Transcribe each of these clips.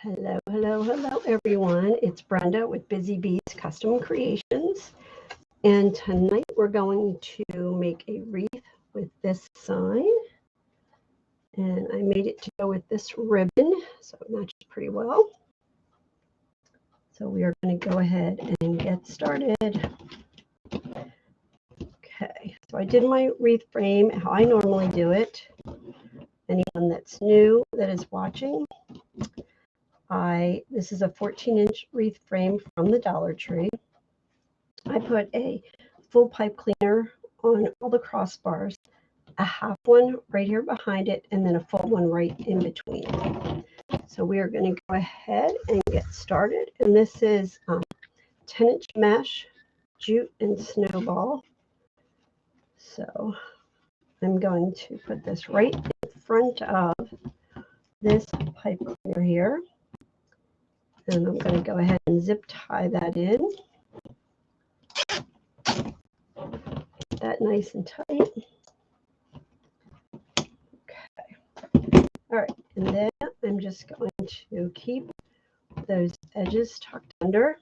Hello, hello, hello, everyone. It's Brenda with Busy Bees Custom Creations. And tonight we're going to make a wreath with this sign. And I made it to go with this ribbon, so it matches pretty well. So we are going to go ahead and get started. Okay, so I did my wreath frame how I normally do it. Anyone that's new that is watching, this is a 14-inch wreath frame from the Dollar Tree. I put a full pipe cleaner on all the crossbars, a half one right here behind it, and then a full one right in between. So we are going to go ahead and get started. And this is 10-inch mesh, jute, and snowball. So I'm going to put this right in front of this pipe cleaner here. And I'm going to go ahead and zip tie that in. Get that nice and tight. Okay. All right. And then I'm just going to keep those edges tucked under.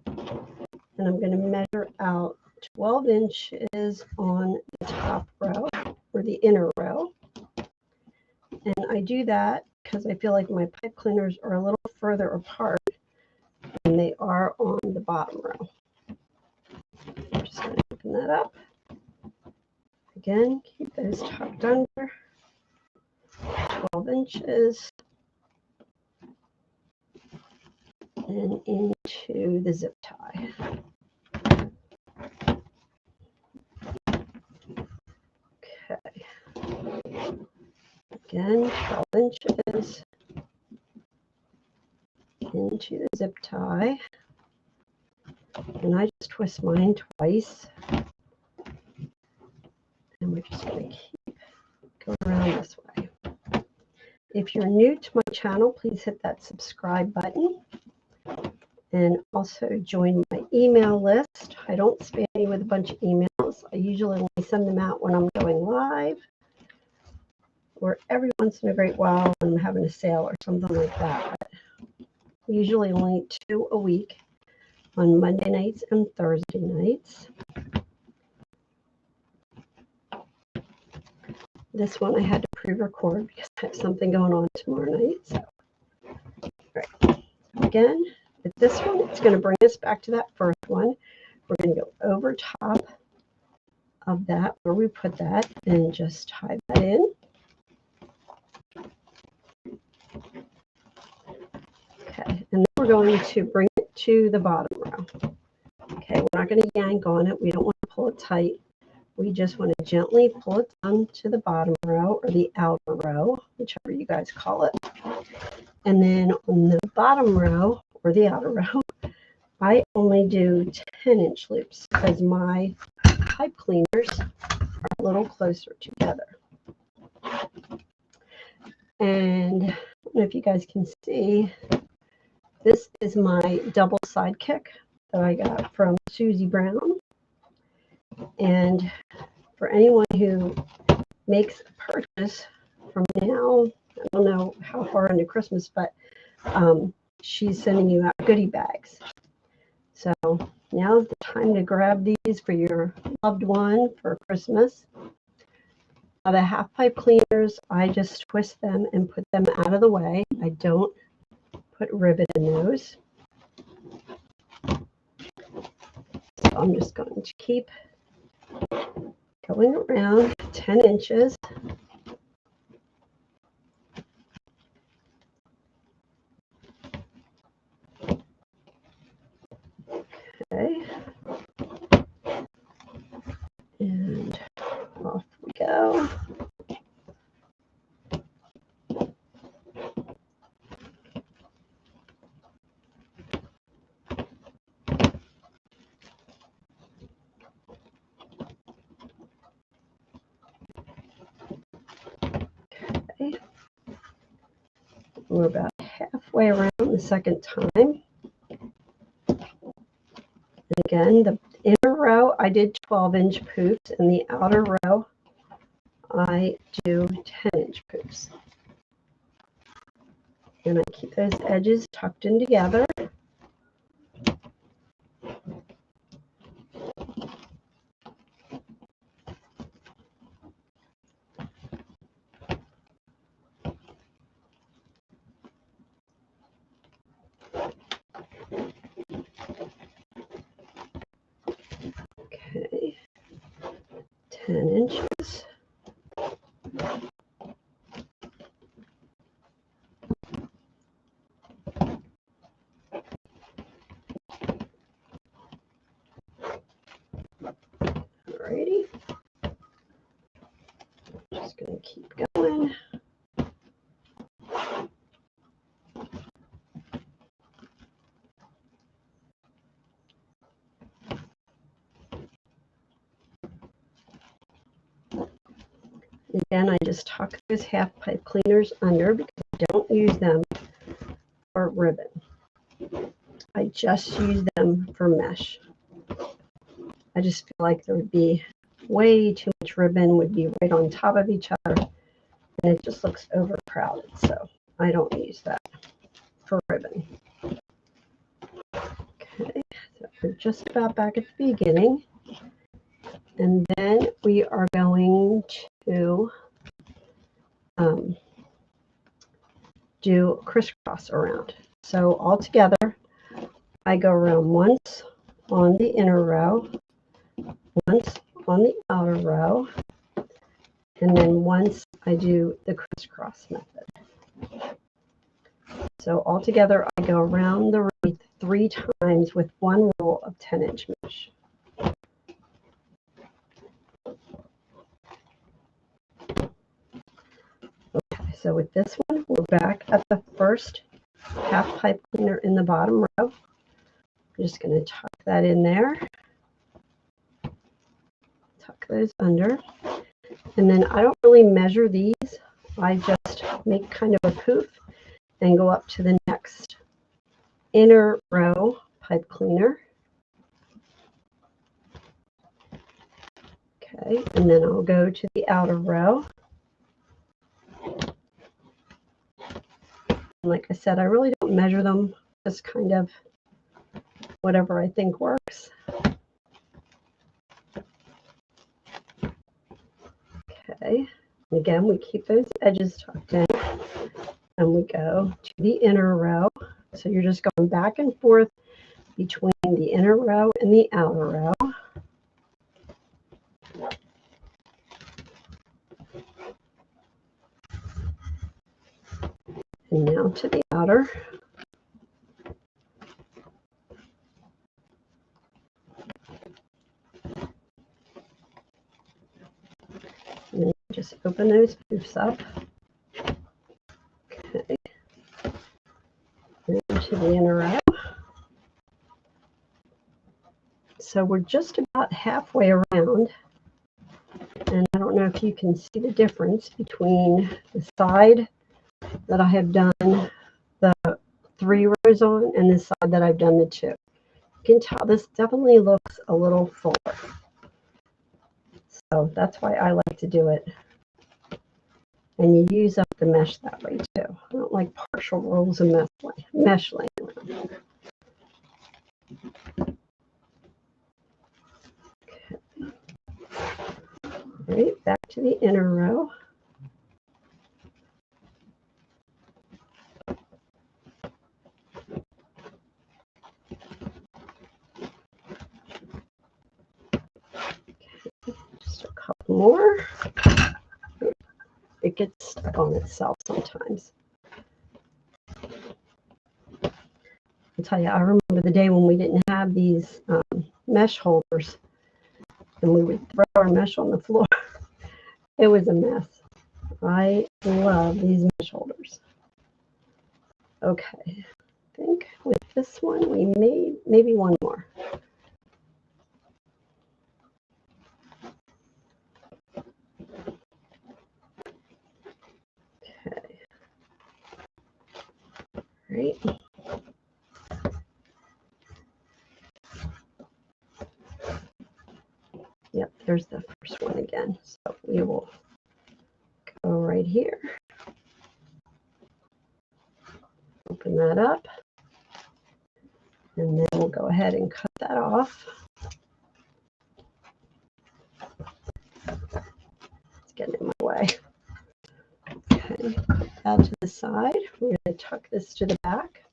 And I'm going to measure out 12 inches on the top row, or the inner row. And I do that because I feel like my pipe cleaners are a little further apart than they are on the bottom row. I'm just going to open that up. Again, keep those tucked under, 12 inches, and into the zip tie. Okay. Again, 12 inches into the zip tie. And I just twist mine twice. And we're just going to keep going around this way. If you're new to my channel, please hit that subscribe button. And also join my email list. I don't spam you with a bunch of emails. I usually only send them out when I'm going live, or every once in a great while when I'm having a sale or something like that. But usually only 2 a week on Monday nights and Thursday nights. This one I had to pre-record because I have something going on tomorrow night. So, all right. Again, with this one, it's going to bring us back to that first one. We're going to go over top of that where we put that and just tie that in. Okay, and then we're going to bring it to the bottom row. Okay, we're not going to yank on it. We don't want to pull it tight. We just want to gently pull it down to the bottom row or the outer row, whichever you guys call it. And then on the bottom row or the outer row, I only do 10-inch loops because my pipe cleaners are a little closer together. And I don't know if you guys can see, this is my double sidekick that I got from Susie Brown. And for anyone who makes a purchase from now, I don't know how far into Christmas, but she's sending you out goodie bags. So now's the time to grab these for your loved one for Christmas. Now the half pipe cleaners, I just twist them and put them out of the way. I don't put ribbon in those. So I'm just going to keep going around 10 inches. Okay. And off we go. Okay. We're about halfway around the second time. And again, the inner row, I did 12-inch poops, and the outer row, I do 10-inch poops. And I keep those edges tucked in together. Okay, 10 inches. Alrighty. Just going to keep going. Again, I just tuck those half pipe cleaners under because I don't use them for ribbon. I just use them for mesh. I just feel like there would be way too much ribbon, would be right on top of each other, and it just looks overcrowded. So I don't use that for ribbon. Okay, so we're just about back at the beginning. And then we are going to do crisscross around. So all together, I go around once on the inner row, once on the outer row, and then once I do the crisscross method. So all together, I go around the wreath 3 times with one roll of 10-inch mesh. Okay, so with this one, we're back at the first half pipe cleaner in the bottom row. I'm just going to tuck that in there. Tuck those under. And then I don't really measure these. I just make kind of a poof and go up to the next inner row pipe cleaner. Okay, and then I'll go to the outer row. Like I said, I really don't measure them, just kind of whatever I think works. Okay, again, we keep those edges tucked in, and we go to the inner row. So you're just going back and forth between the inner row and the outer row. And now to the outer. And then just open those poofs up. Okay. And to the inner row. So we're just about halfway around. And I don't know if you can see the difference between the side that I have done the 3 rows on and the side that I've done the 2. You can tell this definitely looks a little fuller. So that's why I like to do it. And you use up the mesh that way too. I don't like partial rolls of mesh laying around. Okay. All right, back to the inner row. Just a couple more. It gets stuck on itself sometimes. I'll tell you, I remember the day when we didn't have these mesh holders, and we would throw our mesh on the floor. It was a mess. I love these mesh holders. Okay, I think with this one we maybe one more. Okay. Right. Yep, there's the first one again. So we will go right here. open that up. And then we'll go ahead and cut that off. It's getting in my way. Okay, out to the side. We're going to tuck this to the back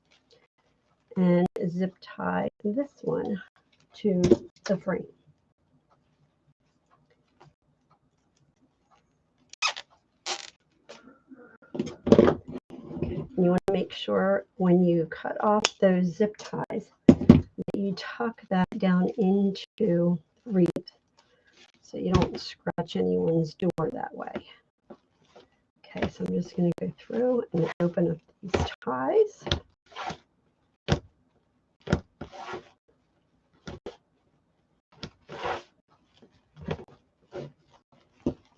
and zip tie this one to the frame. You want to make sure when you cut off those zip ties that you tuck that down into Wreath so you don't scratch anyone's door that way. Okay, so I'm just going to go through and open up these ties.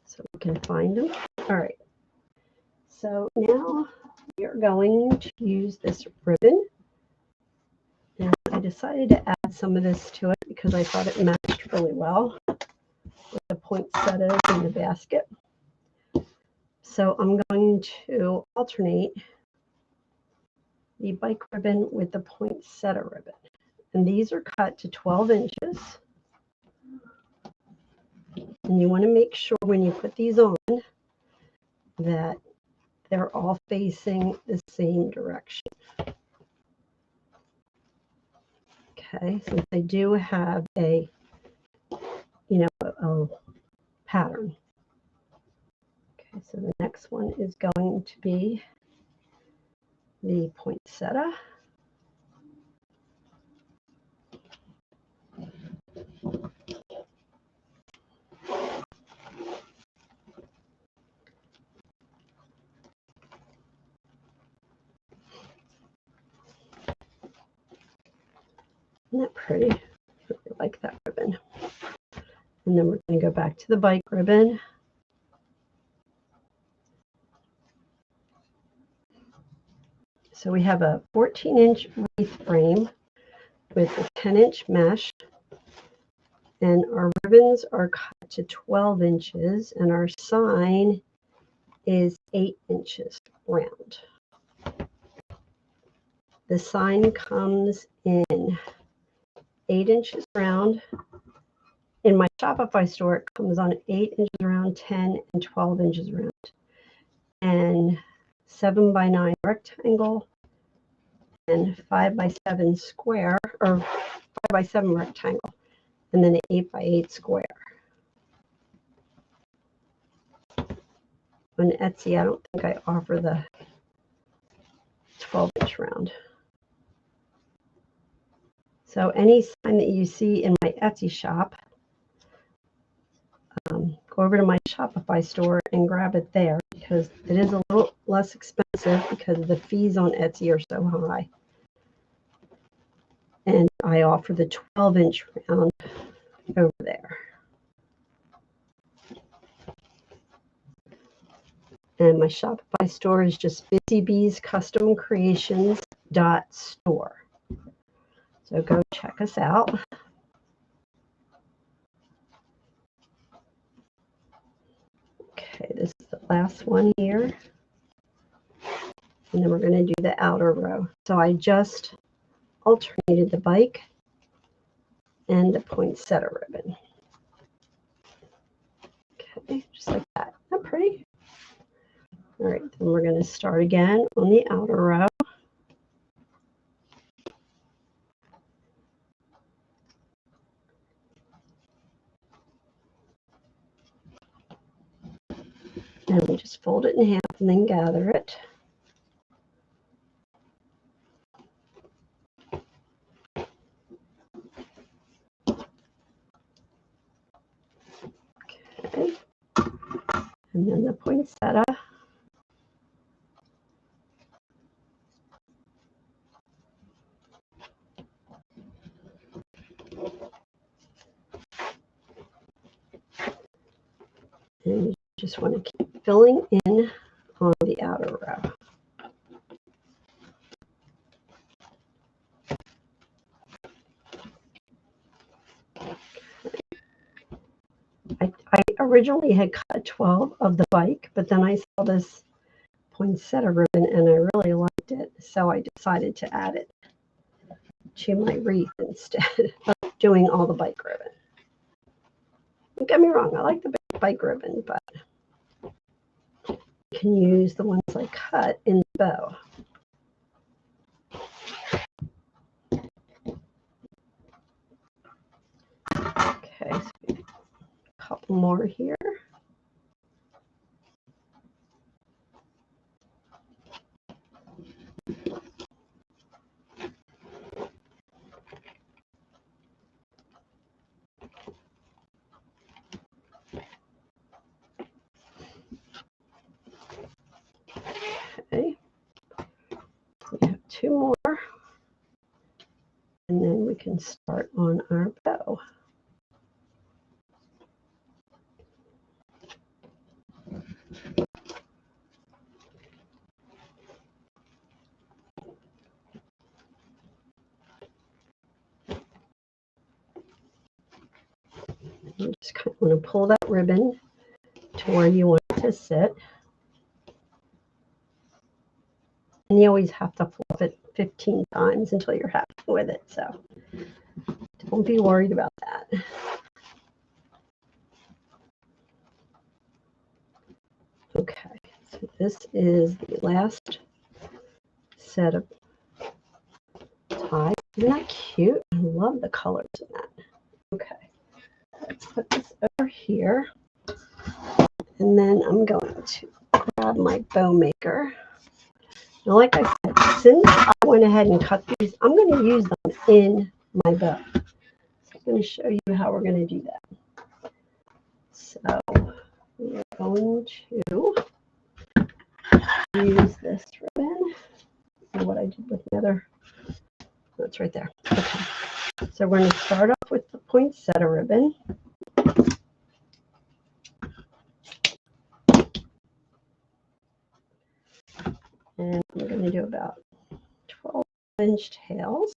So we can find them. All right, so now we are going to use this ribbon. And I decided to add some of this to it because I thought it matched really well with the poinsettias in the basket. So I'm going to alternate the bike ribbon with the poinsettia ribbon. And these are cut to 12 inches. And you want to make sure when you put these on that they're all facing the same direction. Okay, since they do have a, a pattern. Okay, so the next one is going to be the poinsettia. Isn't that pretty? I really like that ribbon. And then we're going to go back to the bike ribbon. So we have a 14-inch wreath frame with a 10-inch mesh. And our ribbons are cut to 12 inches. And our sign is 8 inches round. The sign comes in 8 inches round. In my Shopify store, it comes on 8 inches round, 10 and 12 inches round, and 7 by 9 rectangle, and 5 by 7 square, or 5 by 7 rectangle, and then an 8 by 8 square. On Etsy, I don't think I offer the 12-inch round. So any sign that you see in my Etsy shop, go over to my Shopify store and grab it there because it is a little less expensive because the fees on Etsy are so high. And I offer the 12-inch round over there. And my Shopify store is just busybeescustomcreations.store. So go check us out. Okay, this is the last one here. And then we're going to do the outer row. So I just alternated the bike and the poinsettia ribbon. Okay, just like that. Isn't that pretty? All right, then we're going to start again on the outer row. And we just fold it in half and then gather it. Okay. And then the poinsettia. And you just want to keep filling in on the outer row. I originally had cut 12 of the bike, but then I saw this poinsettia ribbon and I really liked it. so I decided to add it to my wreath instead of doing all the bike ribbon. Don't get me wrong, I like the bike ribbon, but you can use the ones I cut in the bow. Okay, so a couple more here. Okay, we have two more, and then we can start on our bow. You just kind of want to pull that ribbon to where you want it to sit. And you always have to fluff it 15 times until you're happy with it. So don't be worried about that. Okay, so this is the last set of ties. Isn't that cute? I love the colors in that. Okay, let's put this over here. And then I'm going to grab my bow maker. Now, like I said, since I went ahead and cut these, I'm going to use them in my bow. So I'm going to show you how we're going to do that. So we're going to use this ribbon. And what I did with the other, that's right there. Okay. So we're going to start off with the poinsettia ribbon. And we're going to do about 12-inch tails.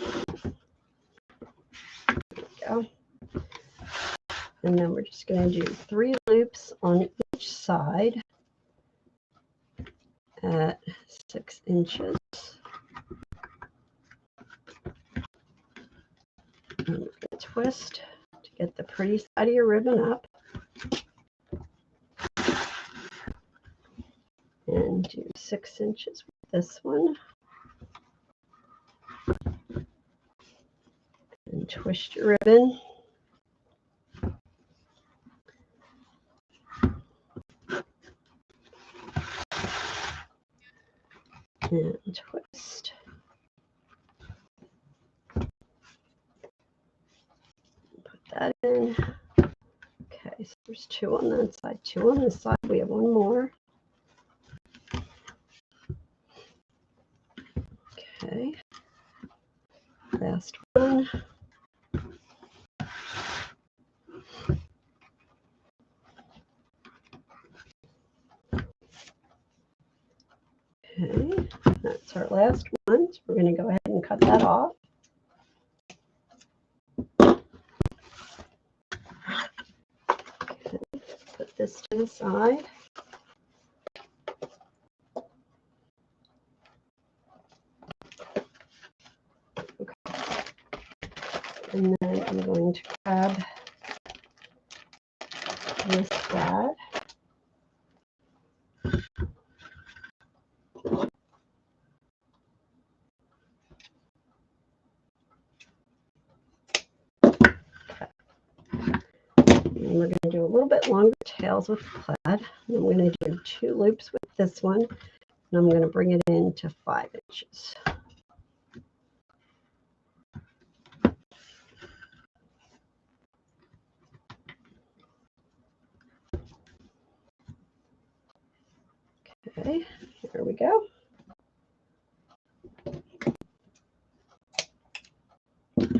There we go. And then we're just going to do 3 loops on each side at 6 inches. And we're going to twist to get the pretty side of your ribbon up. And do 6 inches with this one. And twist your ribbon. And twist. Put that in. Okay, so there's 2 on that side, 2 on this side. We have 1 more. Okay. Last one. Okay, that's our last one. So we're going to go ahead and cut that off. Okay, put this to the side. Okay. And then I'm going to grab this brad. And we're going to do a little bit longer tails with the plaid. And I'm going to do 2 loops with this one. And I'm going to bring it in to 5 inches. Okay, there we go. Okay.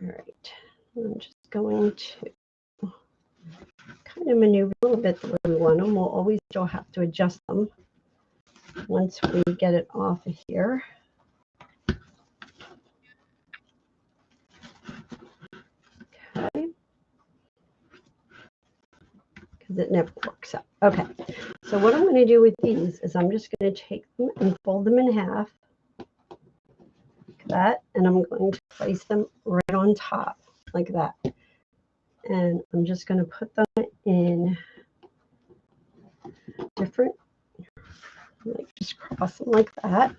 All right. I'm just going to kind of maneuver a little bit the way we want them. We'll always still have to adjust them once we get it off of here. Okay. because it never works out. Okay, so what I'm going to do with these is I'm just going to take them and fold them in half, like that, and I'm going to place them right on top, like that. And I'm just going to put them in different, like just cross them like that.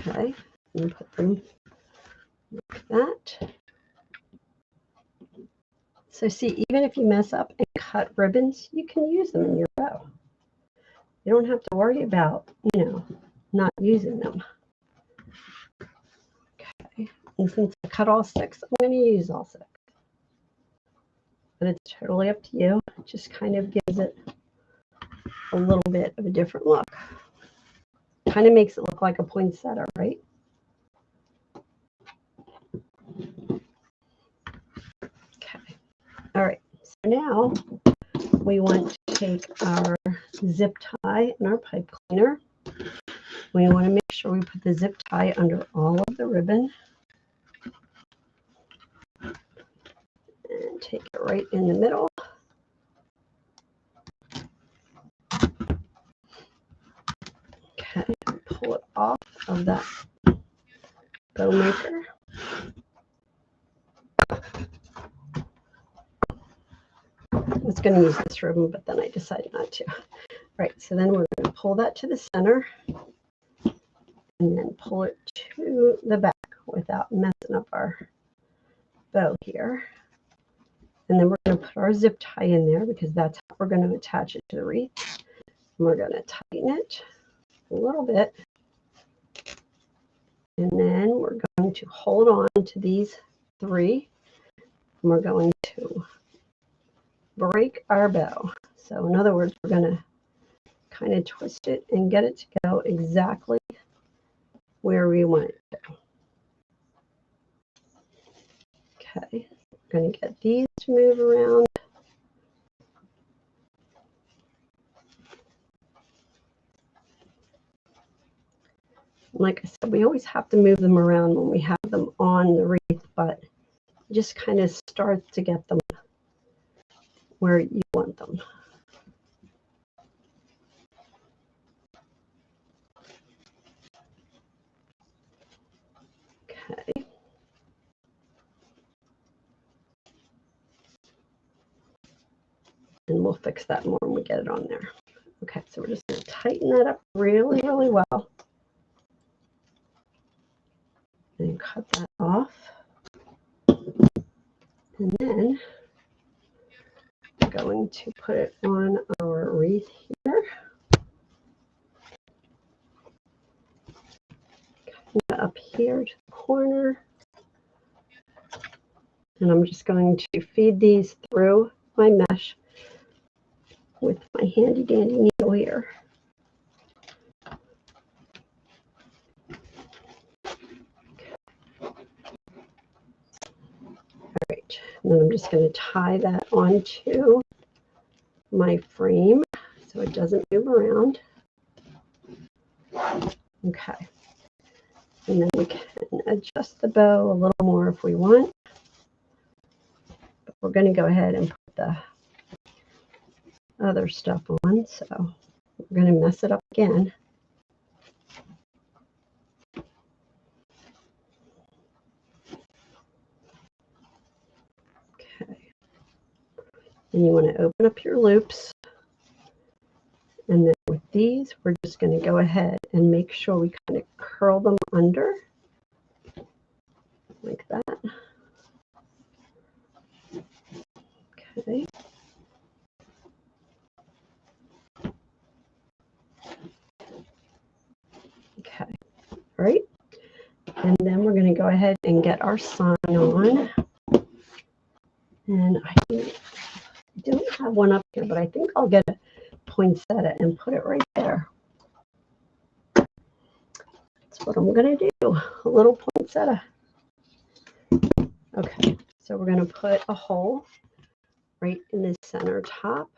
Okay, and put them like that. So see, even if you mess up and cut ribbons, you can use them in your bow. You don't have to worry about, you know, not using them. Okay, and since I cut all 6, I'm going to use all 6. But it's totally up to you. It just kind of gives it a little bit of a different look. Kind of makes it look like a poinsettia, right? Okay. All right. So now we want to take our zip tie and our pipe cleaner. We want to make sure we put the zip tie under all of the ribbon. And take it right in the middle. Okay, pull it off of that bow maker. I was going to use this ribbon, but then I decided not to. Right, so then we're going to pull that to the center and then pull it to the back without messing up our bow here. And then we're going to put our zip tie in there because that's how we're going to attach it to the wreath. And we're going to tighten it a little bit. And then we're going to hold on to these 3. And we're going to break our bow. So in other words, we're going to kind of twist it and get it to go exactly where we want it to go. Okay, we're going to get these to move around. Like I said, we always have to move them around when we have them on the wreath, but just kind of start to get them where you want them. Okay. And we'll fix that more when we get it on there. Okay, so we're just going to tighten that up really, really well. And cut that off. And then we're going to put it on our wreath here. Up here to the corner. And I'm just going to feed these through my mesh with my handy dandy needle here. All right, and then I'm just going to tie that onto my frame so it doesn't move around. Okay, and then we can adjust the bow a little more if we want. But we're going to go ahead and put the other stuff on, so we're going to mess it up again. Okay, and you want to open up your loops, and then with these we're just going to go ahead and make sure we kind of curl them under like that. Okay. Okay, all right, and then we're going to go ahead and get our sign on. And I don't have one up here, but I think I'll get a poinsettia and put it right there. That's what I'm going to do, a little poinsettia. Okay, so we're going to put a hole right in the center top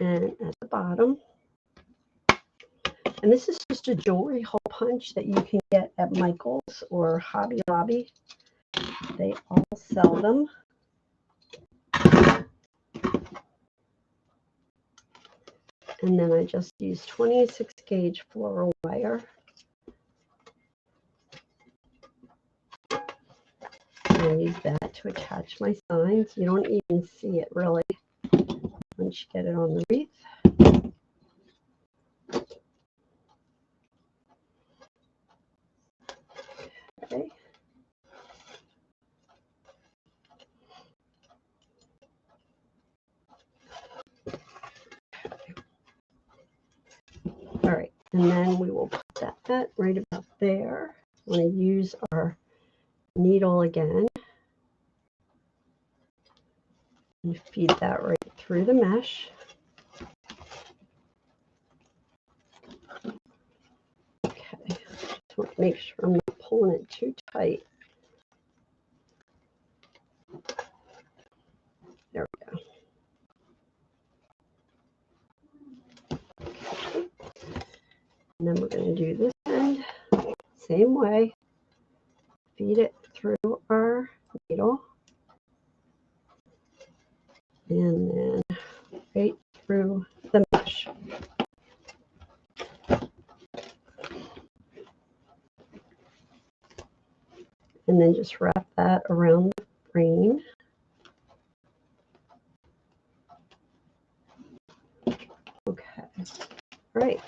and at the bottom. And this is just a jewelry hole punch that you can get at Michael's or Hobby Lobby. They all sell them. And then I just use 26 gauge floral wire. I use that to attach my signs. You don't even see it really once you get it on the wreath. Okay. All right, and then we will put that right about there. I'm going to use our needle again and feed that right through the mesh. Okay, just want to make sure I'm not pulling it too tight. There we go. Okay. And then we're going to do this end, same way. Feed it through our needle. And then right through the mesh. And then just wrap that around the frame. Okay, right.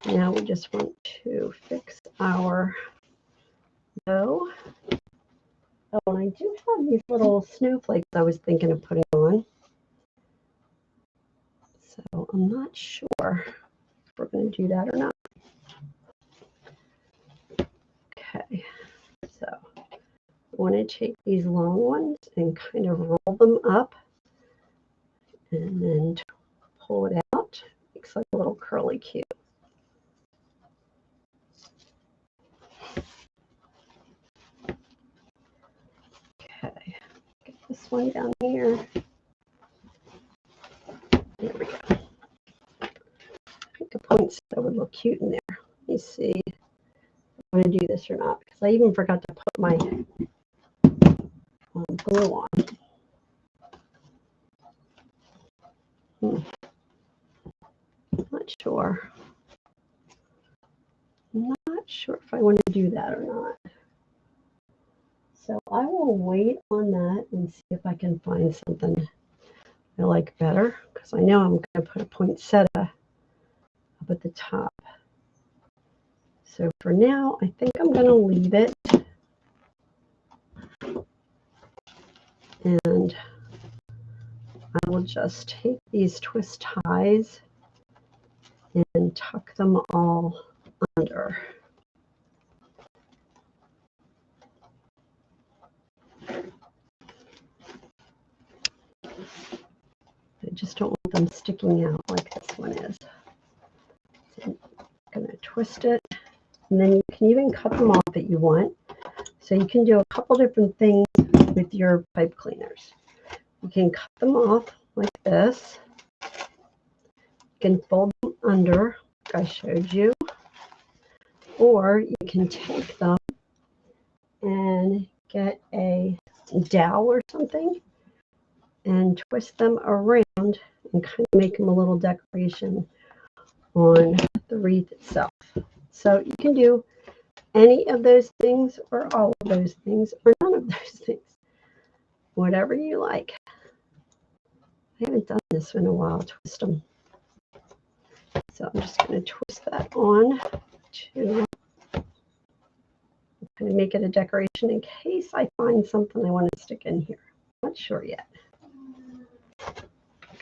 Now we just want to fix our bow. Oh, and I do have these little snowflakes I was thinking of putting on. So I'm not sure if we're going to do that or not. Okay, so I want to take these long ones and kind of roll them up and then pull it out. Makes like a little curly cue. Okay, get this one down here. There we go. I think a poinsettia would look cute in there. Let me see if I'm going to do this or not, because I even forgot to put my glue on. Not sure. Not sure if I want to do that or not. So I will wait on that and see if I can find something I like better, because I know I'm going to put a poinsettia up at the top. So for now, I think I'm going to leave it. And I will just take these twist ties and tuck them all under. I just don't want them sticking out like this one is. So I'm going to twist it, and then you can even cut them off if you want. So you can do a couple different things with your pipe cleaners. You can cut them off like this. You can fold them under, like I showed you. Or you can take them and get a dowel or something and twist them around and kind of make them a little decoration on the wreath itself. So you can do any of those things or all of those things or none of those things. Whatever you like. I haven't done this in a while, twist them. So I'm just going to twist that on to kind of make it a decoration in case I find something I want to stick in here. Not sure yet.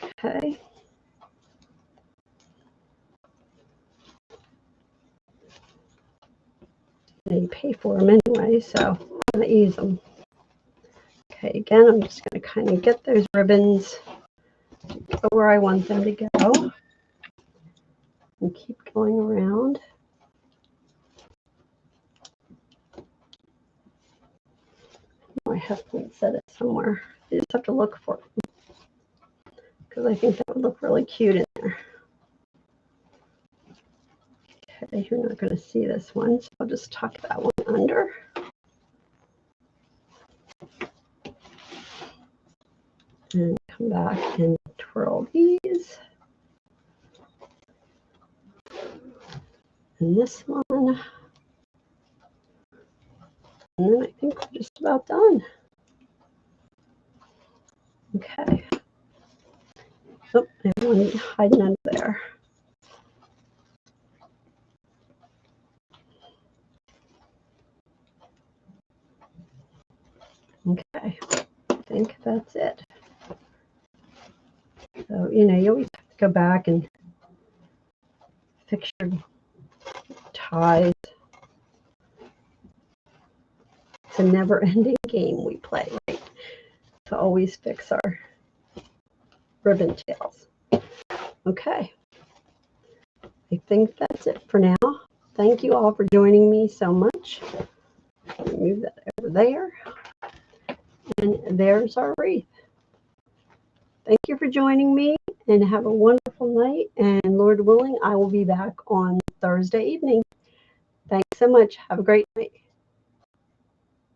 Okay. And you pay for them anyway, so I'm going to use them. Okay, again, I'm just going to kind of get those ribbons to go where I want them to go and keep going around. Oh, I have poinsettia somewhere. I just have to look for it because I think that would look really cute in there. you're not going to see this one, so I'll just tuck that one under. And come back and twirl these. And this one. And then I think we're just about done. Okay. Oh, I have one hiding under there. Okay, I think that's it. So, you know, you always have to go back and fix your ties. It's a never-ending game we play, right? To always fix our ribbon tails. Okay, I think that's it for now. Thank you all for joining me so much. Move that over there. And there's our wreath. Thank you for joining me, and have a wonderful night. And Lord willing, I will be back on Thursday evening. Thanks so much. Have a great night.